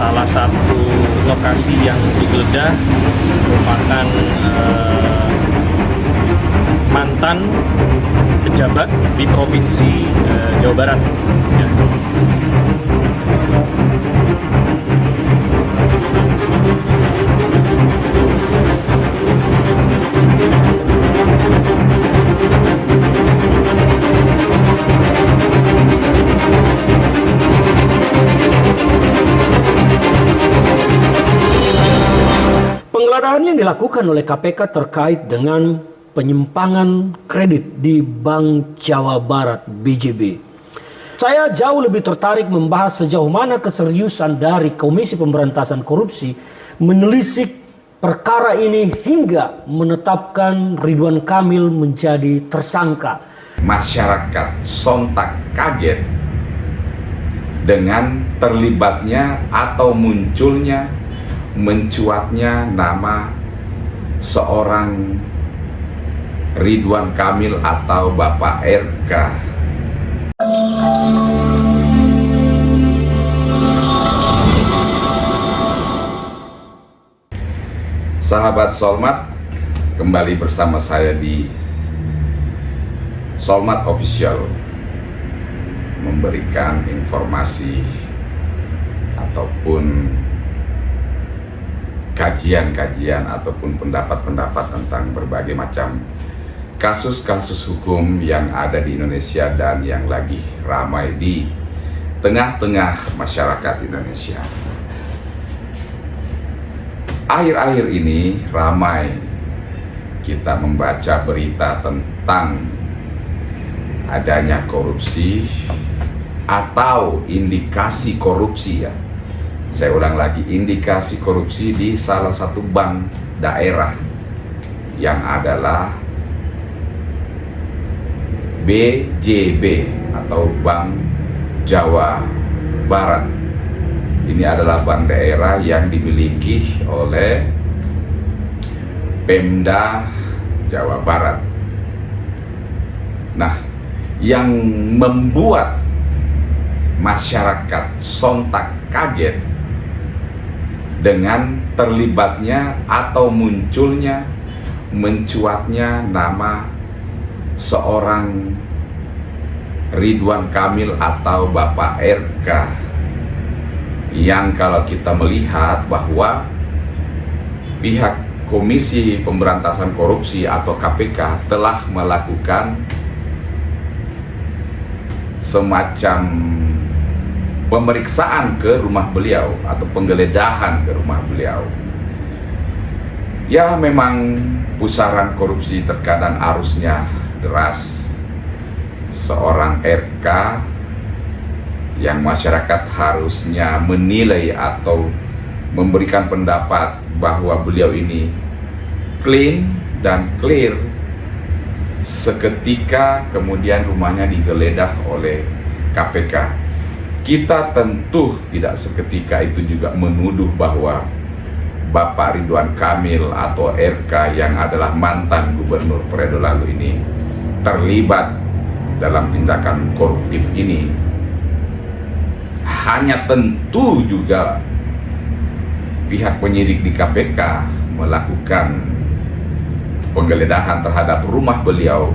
salah satu lokasi yang digeledah merupakan mantan pejabat di Provinsi Jawa Barat. Ya. Penggeledahan yang dilakukan oleh KPK terkait dengan penyimpangan kredit di Bank Jawa Barat (BJB). Saya jauh lebih tertarik membahas sejauh mana keseriusan dari Komisi Pemberantasan Korupsi menelisik perkara ini hingga menetapkan Ridwan Kamil menjadi tersangka. Masyarakat sontak kaget dengan terlibatnya atau munculnya, mencuatnya nama seorang Ridwan Kamil atau Bapak RK. Sahabat Solmat, kembali bersama saya di Solmat Official, memberikan informasi ataupun kajian-kajian ataupun pendapat-pendapat tentang berbagai macam kasus-kasus hukum yang ada di Indonesia dan yang lagi ramai di tengah-tengah masyarakat Indonesia. Akhir-akhir ini ramai kita membaca berita tentang adanya korupsi atau indikasi korupsi, ya. Saya ulang lagi, indikasi korupsi di salah satu bank daerah yang adalah BJB atau Bank Jawa Barat. Ini adalah bank daerah yang dimiliki oleh Pemda Jawa Barat. Nah, yang membuat masyarakat sontak kaget dengan terlibatnya atau munculnya, mencuatnya nama seorang Ridwan Kamil atau Bapak RK, yang kalau kita melihat bahwa pihak Komisi Pemberantasan Korupsi atau KPK telah melakukan semacam pemeriksaan ke rumah beliau atau penggeledahan ke rumah beliau. Ya, memang pusaran korupsi terkadang arusnya deras. Seorang RK yang masyarakat harusnya menilai atau memberikan pendapat bahwa beliau ini clean dan clear, seketika kemudian rumahnya digeledah oleh KPK. Kita tentu tidak seketika itu juga menuduh bahwa Bapak Ridwan Kamil atau RK yang adalah mantan gubernur periode lalu ini terlibat dalam tindakan koruptif ini. Hanya tentu juga pihak penyidik di KPK melakukan penggeledahan terhadap rumah beliau,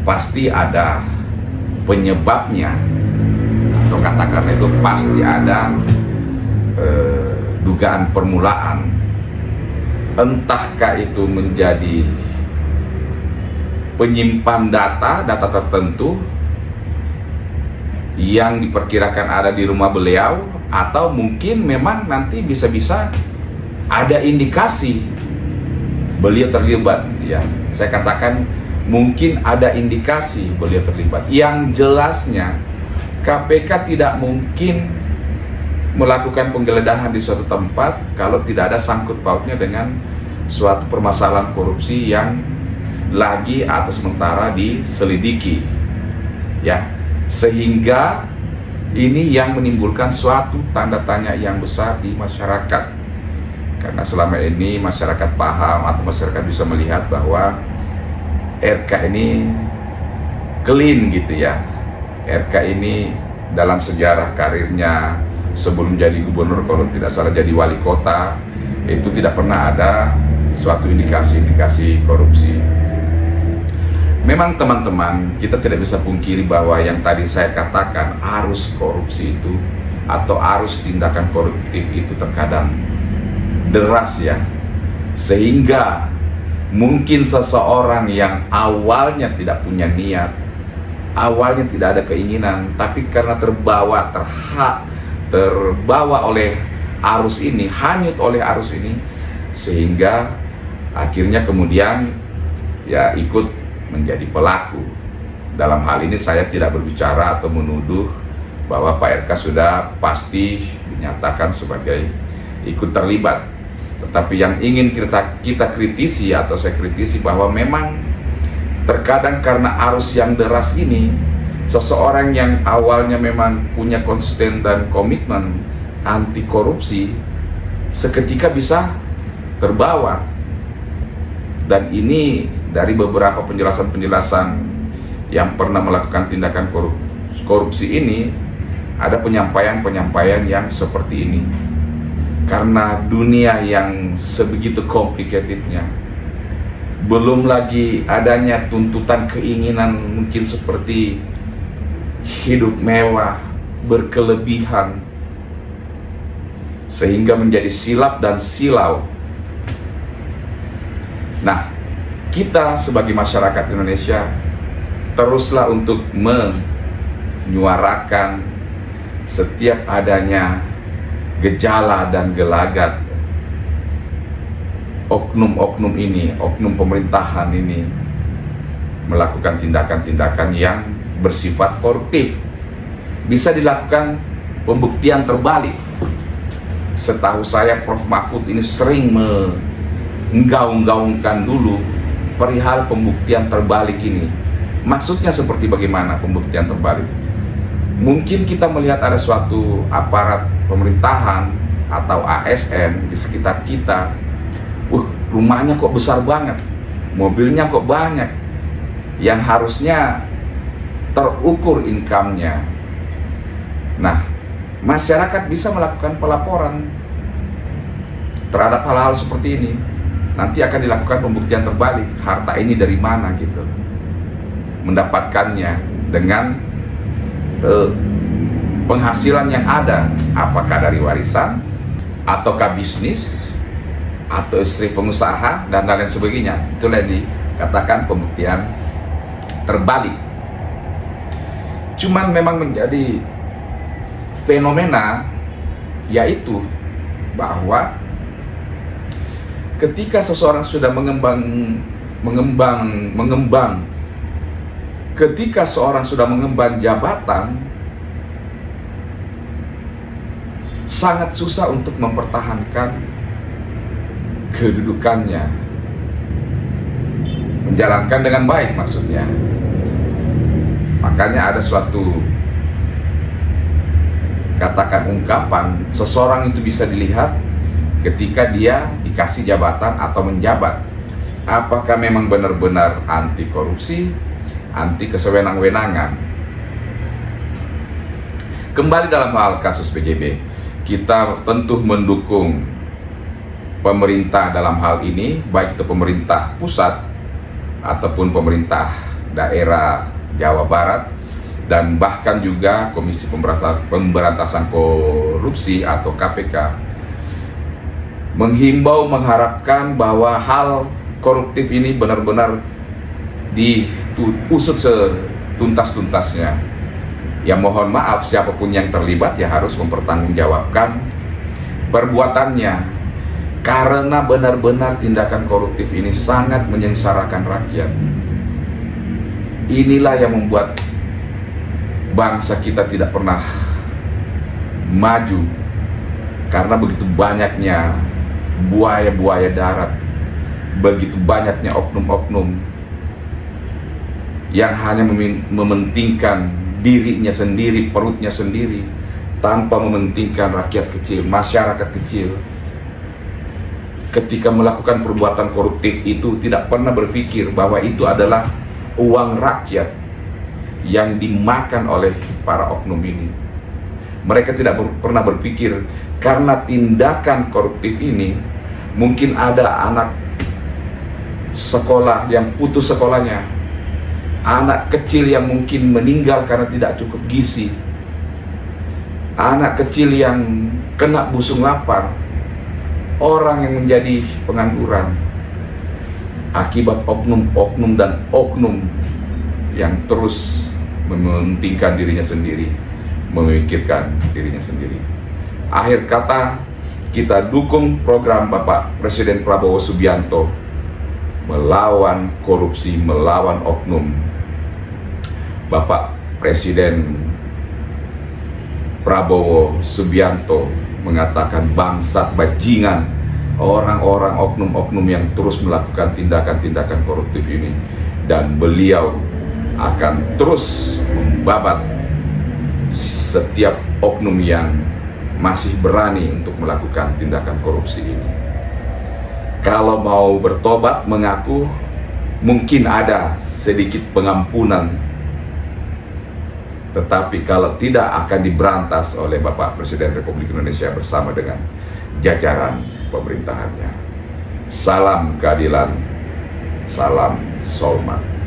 pasti ada penyebabnya, atau katakanlah itu pasti ada dugaan permulaan. Entahkah itu menjadi penyimpan data tertentu yang diperkirakan ada di rumah beliau, atau mungkin memang nanti bisa-bisa ada indikasi beliau terlibat, ya. Saya katakan mungkin ada indikasi beliau terlibat. Yang jelasnya KPK tidak mungkin melakukan penggeledahan di suatu tempat kalau tidak ada sangkut pautnya dengan suatu permasalahan korupsi yang lagi atau sementara diselidiki, ya. Sehingga ini yang menimbulkan suatu tanda tanya yang besar di masyarakat, karena selama ini masyarakat paham atau masyarakat bisa melihat bahwa RK ini clean gitu, ya. RK ini dalam sejarah karirnya sebelum jadi gubernur, kalau tidak salah jadi wali kota, itu tidak pernah ada suatu indikasi-indikasi korupsi. Memang teman-teman, kita tidak bisa pungkiri bahwa yang tadi saya katakan, arus korupsi itu atau arus tindakan koruptif itu terkadang deras ya, sehingga mungkin seseorang yang awalnya tidak punya niat, awalnya tidak ada keinginan, tapi karena terbawa oleh arus ini, hanyut oleh arus ini, sehingga akhirnya kemudian ya ikut menjadi pelaku. Dalam hal ini saya tidak berbicara atau menuduh bahwa Pak RK sudah pasti dinyatakan sebagai ikut terlibat. Tetapi yang ingin kita kritisi atau saya kritisi bahwa memang terkadang karena arus yang deras ini, seseorang yang awalnya memang punya konsisten dan komitmen anti korupsi seketika bisa terbawa. Dan ini dari beberapa penjelasan-penjelasan yang pernah melakukan tindakan korupsi ini, ada penyampaian-penyampaian yang seperti ini. Karena dunia yang sebegitu complicatednya, belum lagi adanya tuntutan keinginan mungkin seperti hidup mewah, berkelebihan, sehingga menjadi silap dan silau. Nah, kita sebagai masyarakat Indonesia teruslah untuk menyuarakan setiap adanya gejala dan gelagat oknum-oknum ini, oknum pemerintahan ini melakukan tindakan-tindakan yang bersifat koruptif. Bisa dilakukan pembuktian terbalik. Setahu saya Prof. Mahfud ini sering menggaung-gaungkan dulu perihal pembuktian terbalik ini. Maksudnya seperti bagaimana pembuktian terbalik? Mungkin kita melihat ada suatu aparat pemerintahan atau ASN di sekitar kita, rumahnya kok besar banget, mobilnya kok banyak, yang harusnya terukur income-nya. Nah, masyarakat bisa melakukan pelaporan terhadap hal-hal seperti ini. Nanti akan dilakukan pembuktian terbalik, harta ini dari mana gitu, mendapatkannya dengan penghasilan yang ada, apakah dari warisan, ataukah bisnis, atau istri pengusaha, dan lain sebagainya. Itulah yang dikatakan pembuktian terbalik. Cuman memang menjadi fenomena, yaitu bahwa ketika seseorang sudah ketika seorang sudah mengemban jabatan, sangat susah untuk mempertahankan kedudukannya, menjalankan dengan baik maksudnya. Makanya ada suatu katakan ungkapan, seseorang itu bisa dilihat ketika dia dikasih jabatan atau menjabat, apakah memang benar-benar anti korupsi, anti kesewenang-wenangan. Kembali dalam hal kasus PJB, kita tentu mendukung pemerintah dalam hal ini, baik itu pemerintah pusat ataupun pemerintah daerah Jawa Barat, dan bahkan juga Komisi Pemberantasan Korupsi atau KPK menghimbau, mengharapkan bahwa hal koruptif ini benar-benar diusut setuntas-tuntasnya. Ya mohon maaf, siapapun yang terlibat ya harus mempertanggungjawabkan perbuatannya, karena benar-benar tindakan koruptif ini sangat menyengsarakan rakyat. Inilah yang membuat bangsa kita tidak pernah maju, karena begitu banyaknya buaya-buaya darat, begitu banyaknya oknum-oknum yang hanya mementingkan dirinya sendiri, perutnya sendiri, tanpa mementingkan rakyat kecil, masyarakat kecil. Ketika melakukan perbuatan koruptif itu tidak pernah berpikir bahwa itu adalah uang rakyat yang dimakan oleh para oknum ini. Mereka tidak pernah berpikir karena tindakan koruptif ini mungkin ada anak sekolah yang putus sekolahnya, anak kecil yang mungkin meninggal karena tidak cukup gizi, anak kecil yang kena busung lapar, orang yang menjadi pengangguran akibat oknum-oknum dan oknum yang terus mementingkan dirinya sendiri, memikirkan dirinya sendiri. Akhir kata, kita dukung program Bapak Presiden Prabowo Subianto melawan korupsi, melawan oknum. Bapak Presiden Prabowo Subianto mengatakan bangsat, bajingan orang-orang oknum-oknum yang terus melakukan tindakan-tindakan koruptif ini, dan beliau akan terus membabat setiap oknum yang masih berani untuk melakukan tindakan korupsi ini. Kalau mau bertobat, mengaku mungkin ada sedikit pengampunan, tetapi kalau tidak akan diberantas oleh Bapak Presiden Republik Indonesia bersama dengan jajaran pemerintahannya. Salam keadilan, salam Solman.